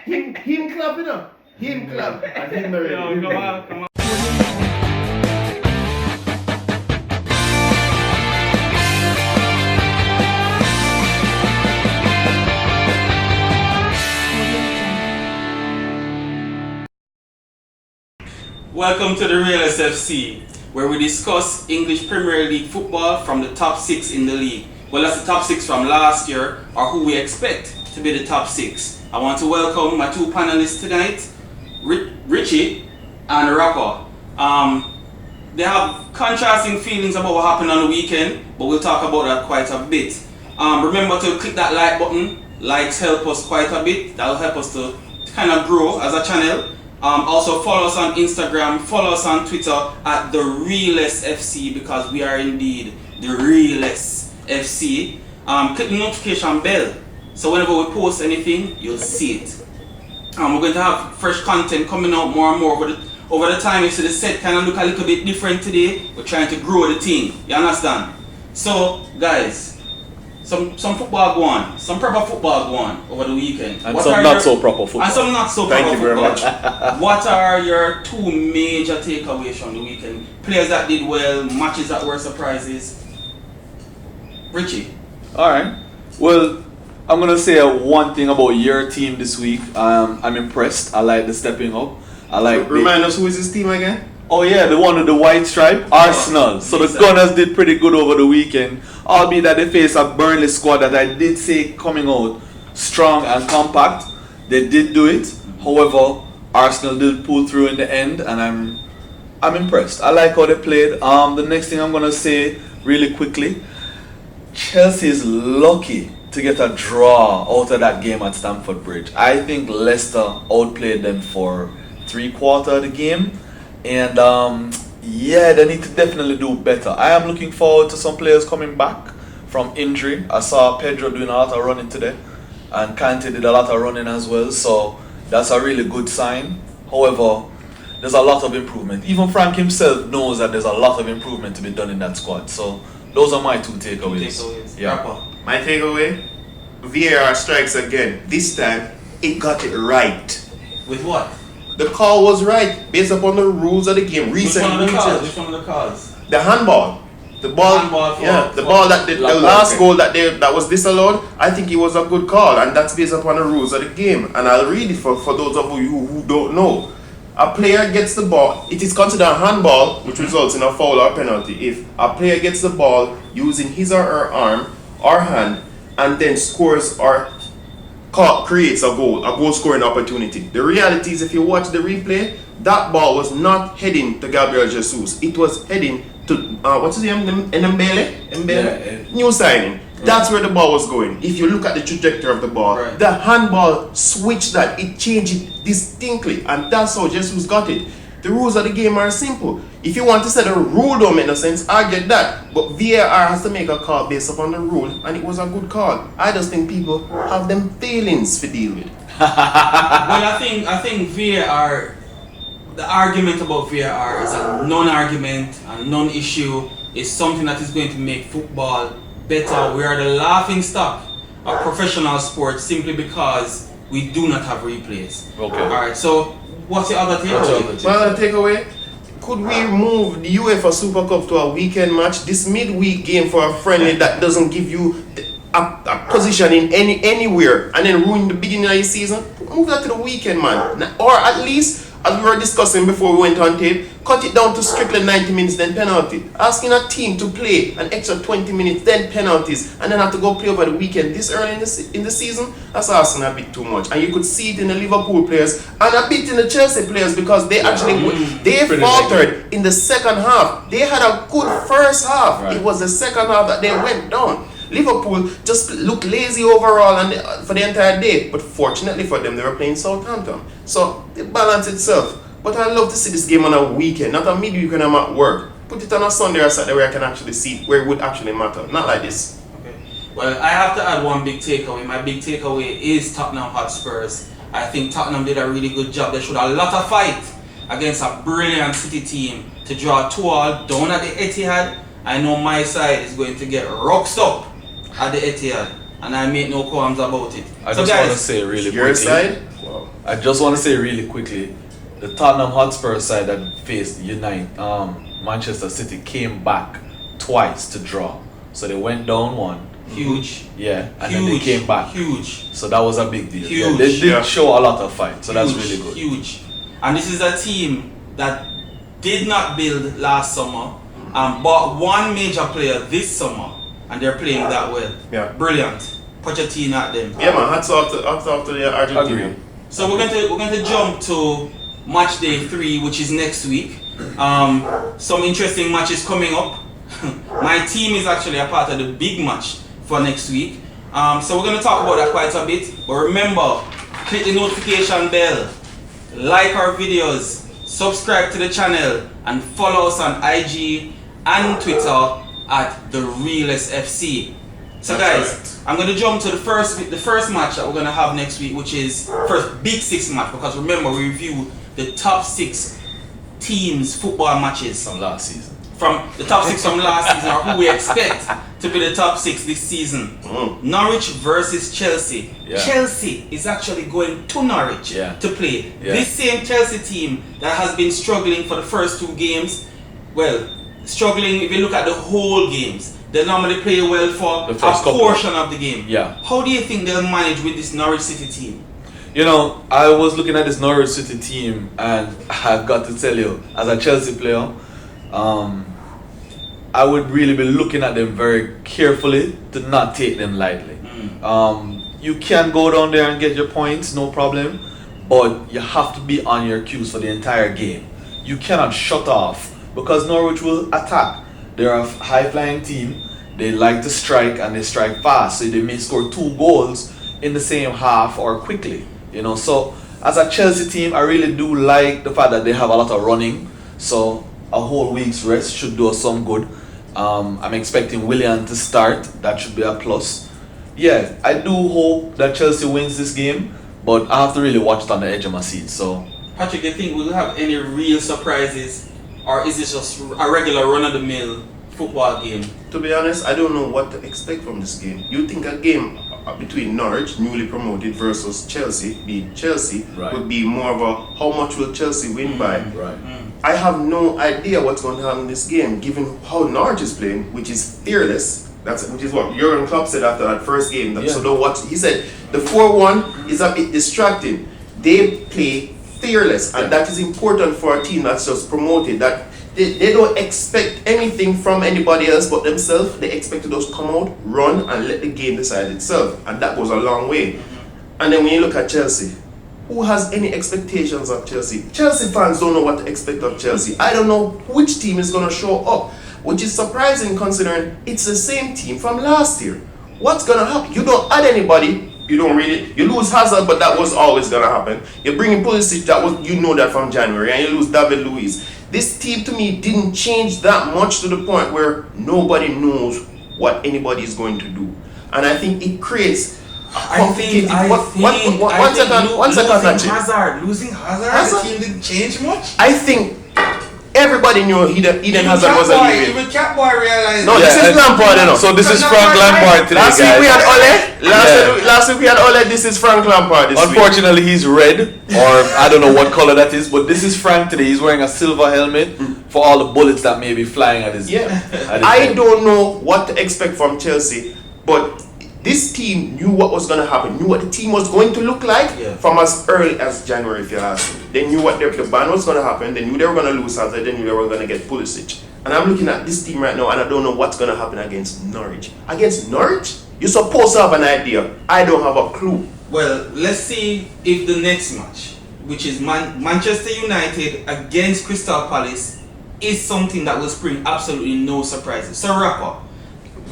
Him club, you know. Him club. And him ready. Yo, come on. Welcome to the RealestFC, where we discuss English Premier League football from the top 6 in the league. Well, that's the top 6 from last year, or who we expect to be the top 6. I want to welcome my two panelists tonight, Richie and Rocco. They have contrasting feelings about what happened on the weekend, but we'll talk about that quite a bit. Remember to click that like button. Likes help us quite a bit. That will help us to kind of grow as a channel. Also follow us on Instagram, follow us on Twitter at the RealestFC, because we are indeed the RealestFC. Click the notification bell, so whenever we post anything, you'll see it. We're going to have fresh content coming out more and more over the time. You see the set kind of look a little bit different today. We're trying to grow the team, you understand? So guys, some football go on, some proper football go on over the weekend. And some not so proper football. And some not so proper football. Thank you very much. What are your two major takeaways from the weekend? Players that did well, matches that were surprises. Richie. Alright. Well, I'm going to say one thing about your team this week. I'm impressed. I like the stepping up. I like Remind us, who is his team again? Oh yeah, the one with the white stripe, Arsenal. So the Gunners did pretty good over the weekend, albeit that they faced a Burnley squad that I did say coming out strong and compact. They did do it. However, Arsenal did pull through in the end, and I'm impressed. I like how they played. The next thing I'm gonna say really quickly, Chelsea is lucky to get a draw out of that game at Stamford Bridge. I think Leicester outplayed them for 3/4 of the game. And yeah, they need to definitely do better. I am looking forward to some players coming back from injury. I saw Pedro doing a lot of running today, and Kante did a lot of running as well, so that's a really good sign. However, there's a lot of improvement. Even Frank himself knows that there's a lot of improvement to be done in that squad. So those are my two takeaways. Yeah. My takeaway, VAR strikes again. This time, it got it right. With what? The call was right based upon the rules of the game. Which one of the calls? The handball. The ball. The ball that the last goal that was disallowed. I think it was a good call, and that's based upon the rules of the game. And I'll read it for those of you who don't know. A player gets the ball. It is considered a handball, which results in a foul or penalty if a player gets the ball using his or her arm or hand and then scores or creates a goal scoring opportunity. The reality is, if you watch the replay, that ball was not heading to Gabriel Jesus. It was heading to what's his name? Mbele? New signing. That's where the ball was going. If you look at the trajectory of the ball, the handball switched that. It changed it distinctly, and that's how Jesus got it. The rules of the game are simple. If you want to say the rule don't make no sense, I get that. But VAR has to make a call based upon the rule, and it was a good call. I just think people have them feelings to deal with. Well, I think VAR, the argument about VAR is a non-argument and non-issue. Is something that is going to make football better. We are the laughing stock of professional sports simply because we do not have replays. Okay. Alright, so what's your other takeaway? My other takeaway, could we move the UEFA Super Cup to a weekend match? This midweek game for a friendly that doesn't give you a position in anywhere and then ruin the beginning of your season? Move that to the weekend, man. Or at least, as we were discussing before we went on tape, cut it down to strictly 90 minutes, then penalty. Asking a team to play an extra 20 minutes, then penalties, and then have to go play over the weekend this early in the season, that's asking a bit too much. And you could see it in the Liverpool players and a bit in the Chelsea players, because they faltered in the second half. They had a good first half. Right. It was the second half that they went down. Liverpool just looked lazy overall and for the entire day, but fortunately for them, they were playing Southampton, so it balanced itself. But I love to see this game on a weekend, not a midweek when I'm at work. Put it on a Sunday or Saturday where I can actually see it, where it would actually matter, not like this. Okay. Well, I have to add one big takeaway. My big takeaway is Tottenham Hotspurs. I think Tottenham did a really good job. They showed a lot of fight against a brilliant City team to draw 2-2 down at the Etihad. I know my side is going to get rocked up at the Etihad, and I make no qualms about it. I So just want to guys, say really Your quickly. side? Wow. I just want to say really quickly, the Tottenham Hotspur side that faced Manchester City came back twice to draw. So they went down one. huge. Yeah, and then they came back. Huge. So that was a big deal. Yeah, Huge. they did Yeah. show a lot of fight, so that's Huge, really good. Huge. And this is a team that did not build last summer and bought one major player this summer, and they're playing that well. Yeah. Brilliant. Pochettino at them. Yeah, man. Hats off to the Argentina. Agree. So we're going to jump to match day 3, which is next week. Some interesting matches coming up. My team is actually a part of the big match for next week. So we're going to talk about that quite a bit. But remember, click the notification bell, like our videos, subscribe to the channel, and follow us on IG and Twitter at the RealestFC. So That's guys, right. I'm going to jump to the first match that we're going to have next week, which is first Big 6 match, because remember, we review the top 6 teams football matches From last season. from the top 6 from last season, or who we expect to be the top 6 this season. Norwich versus Chelsea. Yeah. Chelsea is actually going to Norwich Yeah. to play. Yeah. This same Chelsea team that has been struggling for the first 2 games, well, struggling if you look at the whole games. They normally play well for The a first couple. portion of the game. Yeah. How do you think they'll manage with this Norwich City team? You know, I was looking at this Norwich City team, and I've got to tell you, as a Chelsea player, I would really be looking at them very carefully to not take them lightly. You can go down there and get your points, no problem, but you have to be on your cues for the entire game. You cannot shut off, because Norwich will attack. They're a high-flying team. They like to strike, and they strike fast, so they may score 2 goals in the same half or quickly. You know, so as a Chelsea team, I really do like the fact that they have a lot of running. So a whole week's rest should do us some good. I'm expecting Willian to start. That should be a plus. Yeah, I do hope that Chelsea wins this game, but I have to really watch it on the edge of my seat. So Patrick, do you think we'll have any real surprises, or is it just a regular run-of-the-mill football game? To be honest, I don't know what to expect from this game. You think a game between Norwich, newly promoted, versus Chelsea, being Chelsea, Right. would be more of a how much will Chelsea win by? right. I have no idea what's going to happen in this game, given how Norwich is playing, which is fearless. Which is what Jurgen Klopp said after that first game. Yeah. So don't watch. He said the 4-1 is a bit distracting. They play fearless, and that is important for a team that's just promoted. That they don't expect anything from anybody else but themselves. They expect to just come out, run, and let the game decide itself, and that goes a long way. And then when you look at Chelsea, who has any expectations of Chelsea? Chelsea fans don't know what to expect of Chelsea. I don't know which team is going to show up, which is surprising considering it's the same team from last year. What's going to happen? You don't add anybody, you don't really, you lose Hazard, but that was always going to happen. You bring in Pulisic, you know that from January, and you lose David Luiz. This team to me didn't change that much to the point where nobody knows what anybody is going to do. And I think it creates One second, losing Hazard, the team didn't change much. I think everybody knew Eden Hazard was a leaving. Even Catboy realized. No, this is Lampard, you know. So this is Frank Lampard today, Last week guys. we had Ole. Last week we had Ole. This is Frank Lampard. This week. Unfortunately, he's red, or I don't know what color that is, but this is Frank today. He's wearing a silver helmet for all the bullets that may be flying at his. Yeah, at his I head. don't know what to expect from Chelsea, but this team knew what was going to happen, knew what the team was going to look like from as early as January, if you ask me. They knew what the ban was going to happen, they knew they were going to lose Hazard, they knew they were going to get Pulisic. And I'm looking at this team right now, and I don't know what's going to happen against Norwich. Against Norwich? You're supposed to have an idea. I don't have a clue. Well, let's see if the next match, which is Manchester United against Crystal Palace, is something that will spring absolutely no surprises. So, Rapper,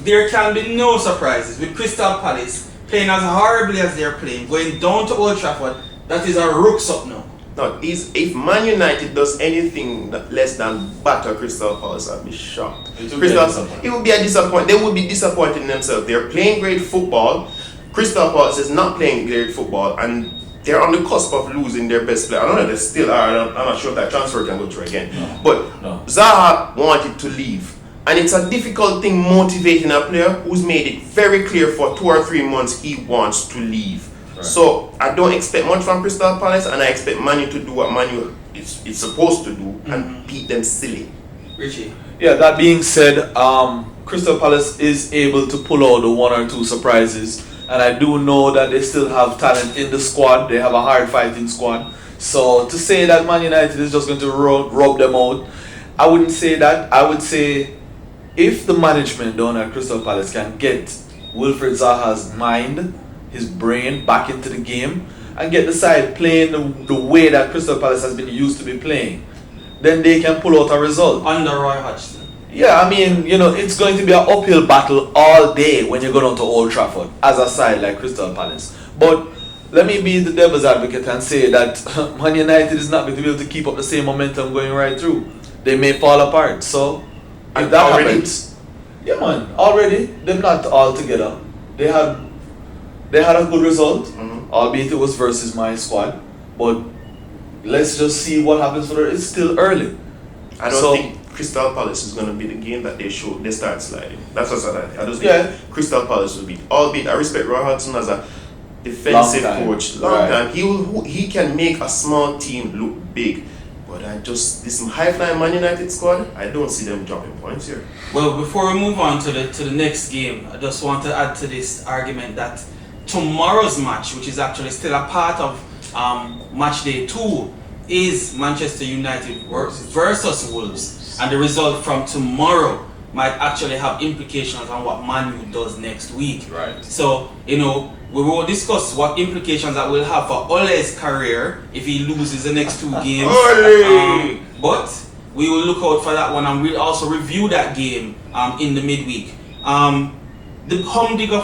there can be no surprises with Crystal Palace playing as horribly as they're playing, going down to Old Trafford. That is a rooks up now. No, if Man United does anything less than batter Crystal Palace, I'd be shocked. It would be a disappointment. They would be disappointed in themselves. They're playing great football. Crystal Palace is not playing great football, and they're on the cusp of losing their best player. I don't know if they still are. I'm not sure if that transfer can go through again. But No. Zaha wanted to leave. And it's a difficult thing motivating a player who's made it very clear for 2 or 3 months he wants to leave. Right. So I don't expect much from Crystal Palace, and I expect Manu to do what Manu is supposed to do and beat them silly. Richie? Yeah, that being said, Crystal Palace is able to pull out the 1 or 2 surprises, and I do know that they still have talent in the squad. They have a hard fighting squad. So to say that Man United is just going to rub them out, I wouldn't say that. I would say if the management down at Crystal Palace can get Wilfred Zaha's mind, his brain back into the game, and get the side playing the way that Crystal Palace has been used to be playing, then they can pull out a result. Under Roy Hodgson. Yeah, I mean, it's going to be an uphill battle all day when you go down to Old Trafford as a side like Crystal Palace. But let me be the devil's advocate and say that Man United is not going to be able to keep up the same momentum going right through. They may fall apart. So, if that happens, yeah, man, already they're not all together. They had a good result, albeit it was versus my squad. But let's just see what happens for it. It's still early. I don't think Crystal Palace is going to be the game that they start sliding. That's what I just think Crystal Palace will be. Albeit I respect Roy Hodgson as a defensive coach. Long time. He can make a small team look big. But this high-flying Man United squad, I don't see them dropping points here. Well, before we move on to the next game, I just want to add to this argument that tomorrow's match, which is actually still a part of match day 2, is Manchester United versus Wolves, and the result from tomorrow might actually have implications on what Man U does next week. Right. So, we will discuss what implications that will have for Ole's career if he loses the next 2 games. But we will look out for that one, and we'll also review that game in the midweek. The humdinger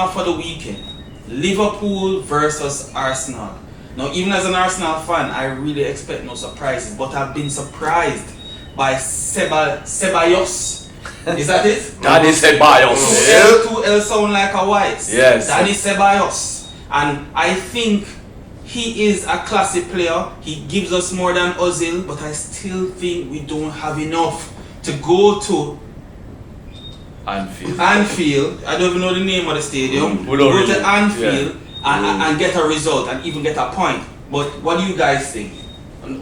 for the weekend: Liverpool versus Arsenal. Now, even as an Arsenal fan, I really expect no surprises, but I've been surprised by Ceballos. Is that it? Danny Ceballos. 2 L sound like a white. Yes. Danny Ceballos. And I think he is a classy player. He gives us more than Ozil, but I still think we don't have enough to go to Anfield. I don't even know the name of the stadium. Go to Anfield and get a result and even get a point. But what do you guys think?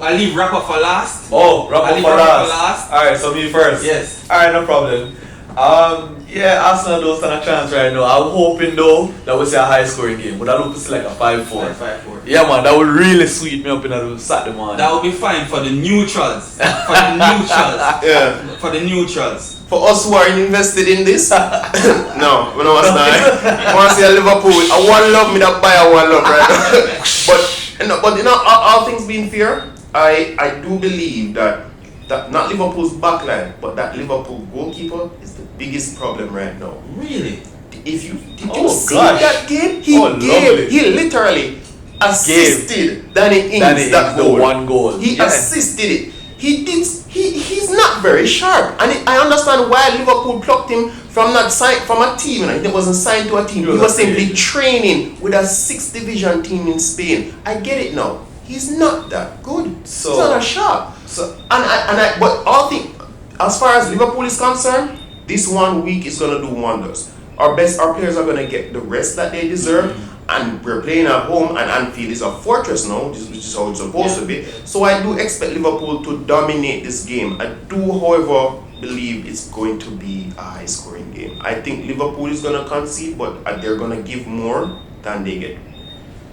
I'll leave Rapper for last. Oh, Rapper for last. Alright, so me first. Yes. Alright, no problem. Arsenal don't stand a chance right now. I'm hoping though that we'll see a high scoring game. But that looks like a 5-4. 5-4. Yeah, man, that would really sweep me up in a Saturday morning. That would be fine for the neutrals. For the neutrals. For us who are invested in this, no, we don't want to I want to see a Liverpool. I want love me that buy a one love, right? but all things being fair, I do believe that not Liverpool's backline, but that Liverpool goalkeeper is the biggest problem right now. Really? Did you see that game? He literally assisted Danny Ings that goal. The one goal. He assisted it. He's not very sharp, and I understand why Liverpool plucked him from a team. He wasn't signed to a team. He was simply training with a 6th division team in Spain. I get it now. He's not that good. He's not as sharp. But as far as Liverpool is concerned, this 1 week is gonna do wonders. Our players are gonna get the rest that they deserve. And we're playing at home, and Anfield is a fortress now, which is how it's supposed to be. So I do expect Liverpool to dominate this game. I do, however, believe it's going to be a high-scoring game. I think Liverpool is going to concede, but they're going to give more than they get.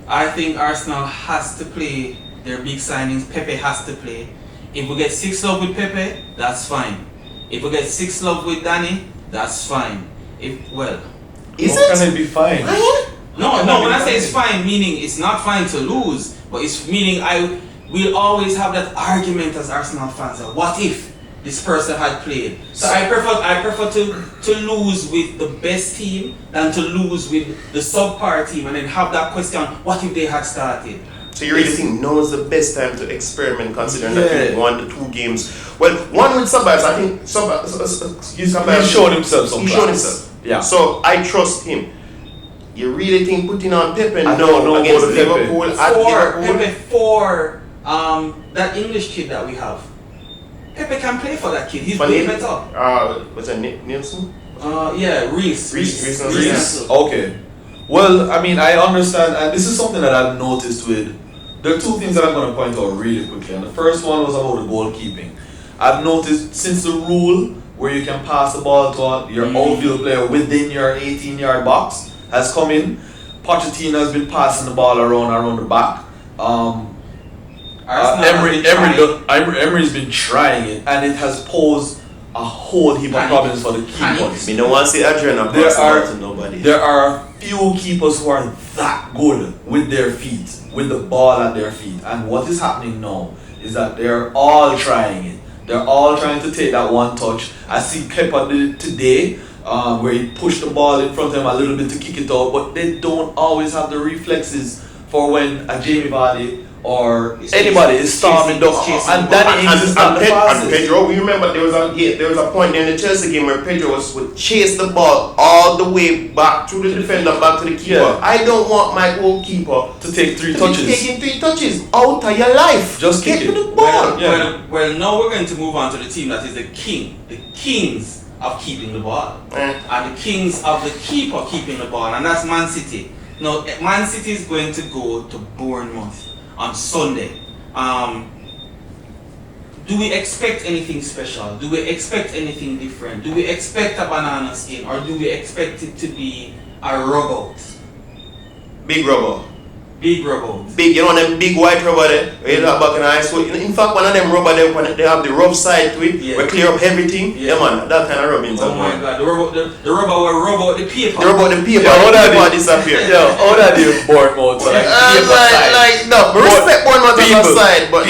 I think Arsenal has to play their big signings. Pepe has to play. If we get 6 love with Pepe, that's fine. If we get 6 love with Danny, that's fine. Can it be fine? No, when I say it's fine, meaning it's not fine to lose, but it's meaning we'll always have that argument as Arsenal fans. What if this person had played? So I prefer to lose with the best team than to lose with the subpar team and then have that question, what if they had started? So you really think now is the best time to experiment, considering that you won the 2 games? Well, one with Sabas, I think he showed himself. He showed himself. Yeah. So I trust him. You really think putting on Pepe against Liverpool at Liverpool? Pepe for that English kid that we have. Pepe can play for that kid. He's way better. What's that, Nielsen? Yeah, Reese. Okay. Well, I mean, I understand, and this is something that I've noticed with. There are two things that I'm going to point out really quickly, and the first one was about the goalkeeping. I've noticed since the rule where you can pass the ball to your outfield player within your 18-yard box has come in, Pochettino has been passing the ball around the back. Emery's been trying it, and it has posed a whole heap of problems for the keepers. Me no want to see Adrian pass the ball to nobody. There are a few keepers who are that good with their feet, with the ball at their feet. And what is happening now is that they're all trying it. They're all trying to take that one touch. I see Kepa did it today, where he pushed the ball in front of him a little bit to kick it out, but they don't always have the reflexes for when a Jamie Vardy or anybody is storming down. And Danny Ings is not the fastest. And Pedro, we remember there was a point in the Chelsea game where Pedro would chase the ball all the way back to the defender, back to the keeper. Yeah. I don't want my goalkeeper to take 3 touches. Taking 3 touches out of your life. Just get kick to it. the ball. Well, now we're going to move on to the team that is the kings of keeping the ball, and the kings of the keeper keeping the ball, and that's Man City. Now, Man City is going to go to Bournemouth on Sunday. Do we expect anything special? Do we expect anything different? Do we expect a banana skin, or do we expect it to be a rub out? Big rubber. Big rub out. Big, you know them big white rubber there? Where you look back in the ice. In fact, one of them rubber there, they have the rough side to it, where clear up everything. Yeah, man, that kind of rubbing. Oh my God, the rubber will rub out the paper. The rubber, the paper, how the paper disappear. Yo, how that do Bournemouth? No, respect Bournemouth as a side, but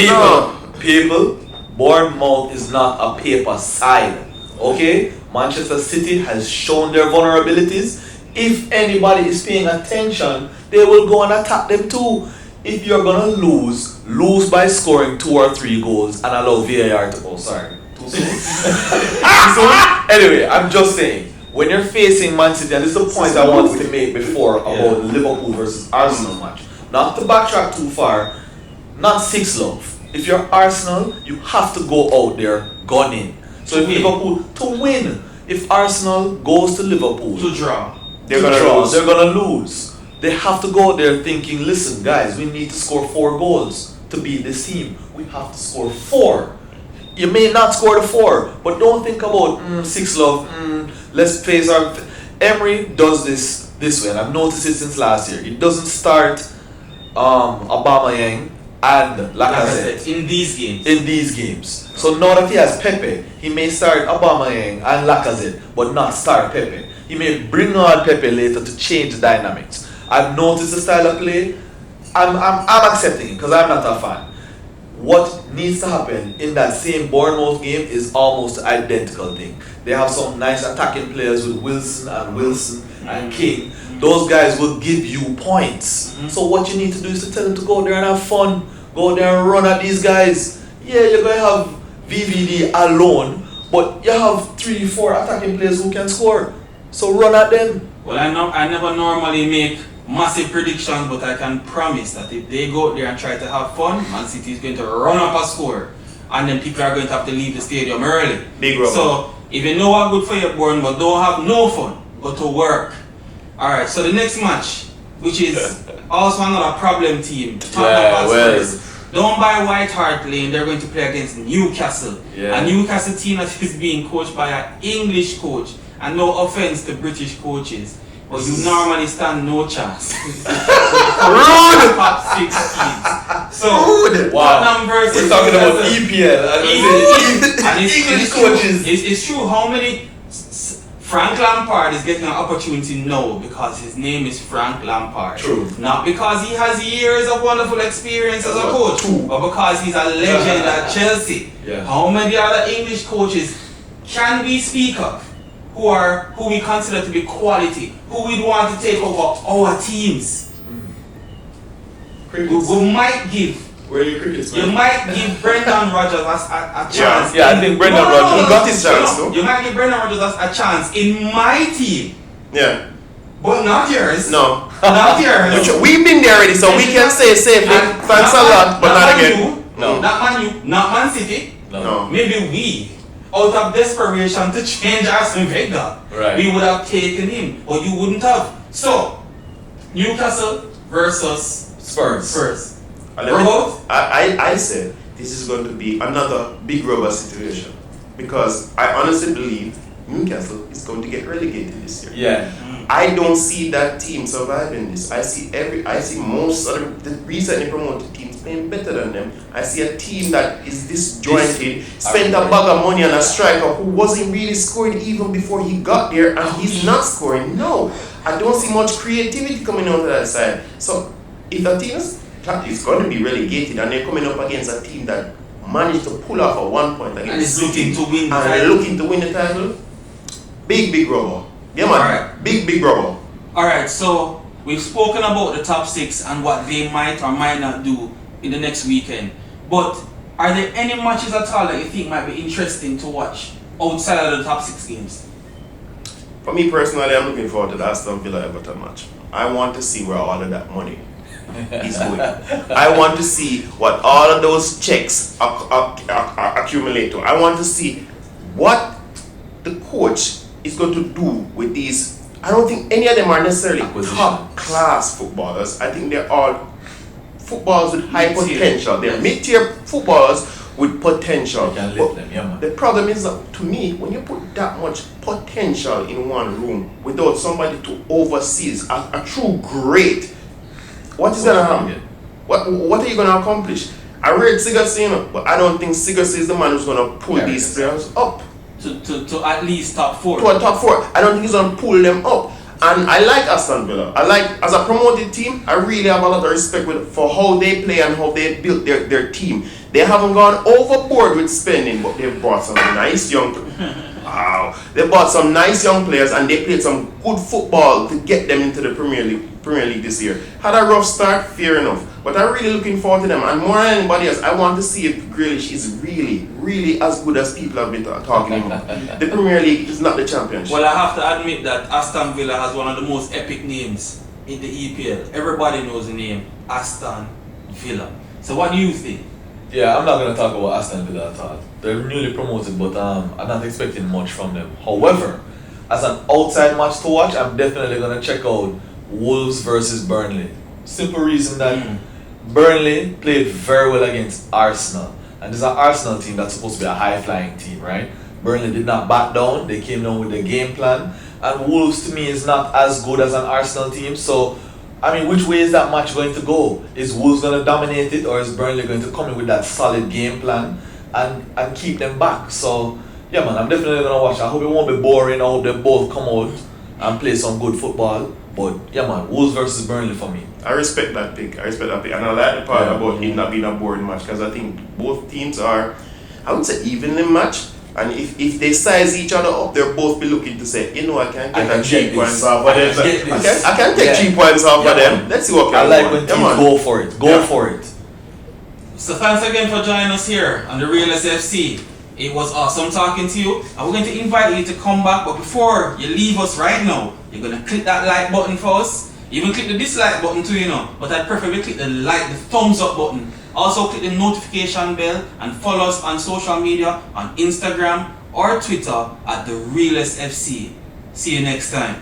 People, Bournemouth is not a paper side. Okay? Manchester City has shown their vulnerabilities. If anybody is paying attention, they will go and attack them too. If you're gonna lose by scoring 2 or 3 goals and allow VAR to go. Sorry, too soon. Anyway, I'm just saying, when you're facing Man City, and this is the point I wanted to make before about Liverpool versus Arsenal match. Not to backtrack too far, not 6 love. If you're Arsenal, you have to go out there gunning. So if Liverpool to win, if Arsenal goes to Liverpool to draw. They're gonna lose. They have to go there thinking, listen guys, we need to score 4 goals to beat this team. We have to score 4. You may not score the 4, but don't think about 6 love. Let's face our. Emery does this way, and I've noticed it since last year. He doesn't start Aubameyang and Lacazette in these games. So now that he has Pepe, he may start Aubameyang and Lacazette, but not start Pepe. He may bring on Pepe later to change the dynamics. I've noticed the style of play. I'm accepting it because I'm not a fan. What needs to happen in that same Bournemouth game is almost the identical thing. They have some nice attacking players with Wilson and King. Those guys will give you points. So what you need to do is to tell them to go there and have fun. Go there and run at these guys. Yeah, you're going to have VVD alone, but you have 3-4 attacking players who can score. So run at them. Well, I never normally make massive predictions, but I can promise that if they go out there and try to have fun, Man City is going to run up a score, and then people are going to have to leave the stadium early. Big rubber. So if you know how good for your born, but don't have no fun, go to work. All right. So the next match, which is also another problem team, down by White Hart Lane, they're going to play against Newcastle. A Newcastle team that is being coached by an English coach. And no offense to British coaches, but you normally stand no chance. Rude! Top 6 teams. So, wow. Tottenham versus we're talking about EPL. And English coaches. It's true. How many? Frank Lampard is getting an opportunity now because his name is Frank Lampard. True. Not because he has years of wonderful experience as a coach, but because he's a legend at Chelsea. Yeah. How many other English coaches can we speak of who we consider to be quality, who we want to take over our teams? We might give. Where are your crickets, man? You might give Brendan Rodgers a chance. Yeah, I think Brendan Rodgers got his chance though. You might give Brendan Rodgers a chance in my team. Yeah. But not yours. No. Not yours. We've been there already, so we can say safely. Thanks a lot, but not again. No. Not Man U. Not Man City. No. Maybe we, out of desperation to change Arsene Wenger, Right. we would have taken him, or you wouldn't have. So, Newcastle versus Spurs. I said this is going to be another big rubber situation because I honestly believe Newcastle is going to get relegated this year. Yeah. I don't see that team surviving this. I see most of the recently promoted teams playing better than them. I see a team that is disjointed, spent a bag of money on a striker who wasn't really scoring even before he got there, and he's not scoring. No, I don't see much creativity coming out of that side. So if the team is going to be relegated and they're coming up against a team that managed to pull off a 1 point against And is looking to win the and title. looking to win the title, big rubber. Yeah, man. Alright. Big rubber. Alright, so we've spoken about the top 6 and what they might or might not do in the next weekend. But are there any matches at all that you think might be interesting to watch outside of the top 6 games? For me personally, I'm looking forward to the Aston Villa Everton match. I want to see where all of that money is going. I want to see what all of those checks accumulate to. I want to see what the coach is going to do with these. I don't think any of them are necessarily top class footballers. I think they're all footballers with high potential. They're mid-tier footballers with potential. You can lift them, yeah, man. The problem is that, to me, when you put that much potential in one room without somebody to oversee a true great, what is going to happen? What are you going to accomplish? I read Sigerson, but I don't think Sigerson is the man who's going to pull these players up. To at least top 4. To a top 4. I don't think he's going to pull them up. And I like Aston Villa. As a promoted team, I really have a lot of respect for how they play and how they built their team. They haven't gone overboard with spending, but they've brought some nice young they bought some nice young players and they played some good football to get them into the Premier League this year. Had a rough start, fair enough. But I'm really looking forward to them. And more than anybody else, I want to see if Grealish is really as good as people have been talking about. The Premier League is not the championship. Well, I have to admit that Aston Villa has one of the most epic names in the EPL. Everybody knows the name Aston Villa. So what do you think? Yeah, I'm not going to talk about Aston Villa at all. They're newly promoted, but I'm not expecting much from them. However, as an outside match to watch, I'm definitely going to check out Wolves versus Burnley. Simple reason that Burnley played very well against Arsenal. And this is an Arsenal team that's supposed to be a high-flying team, right? Burnley did not back down. They came down with their game plan. And Wolves, to me, is not as good as an Arsenal team. So, I mean, which way is that match going to go? Is Wolves going to dominate it, or is Burnley going to come in with that solid game plan and keep them back? So, yeah, man, I'm definitely going to watch. I hope it won't be boring. I hope they both come out and play some good football. But, yeah, man, Wolves versus Burnley for me. I respect that pick. And I like the part about it not being a boring match, because I think both teams are, I wouldn't say evenly matched. And if they size each other up, they'll both be looking to say, you know, I can get 3 points off of them. I can take 3 points off of them. Let's see what can I like when teams go for it. Go for it. So thanks again for joining us here on the RealestFC. It was awesome talking to you. And we're going to invite you to come back. But before you leave us right now, you're going to click that like button for us. Even click the dislike button too, you know. But I'd prefer click the thumbs up button. Also click the notification bell and follow us on social media on Instagram or Twitter at the RealestFC. See you next time.